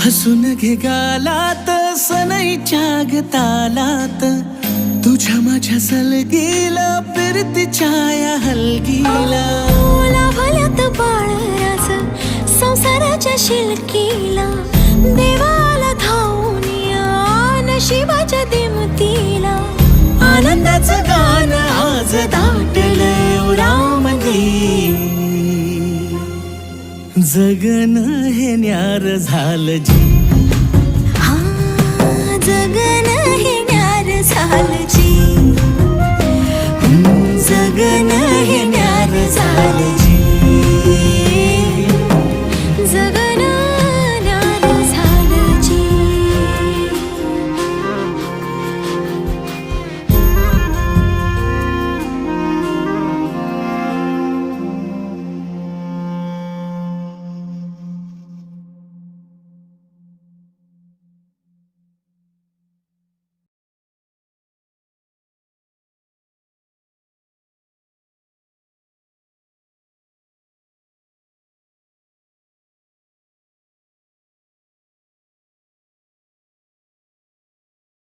हसून घे गालात सनईच्या ग तालात, तुझ्या माझ्या सलगीला फिरतीच्या या हलगीला. लाभल्यात बाळराज संसाराच्या शिलकीला, देवाला धावून या नशिबाच्या दिमतीला. आनंदाचं गाण आज दाटलंय उरामध्ये, जगन हे न्यार झालं जी. हा जगन हे न्यार झालं जी, जगन हे न्यार झालं जी.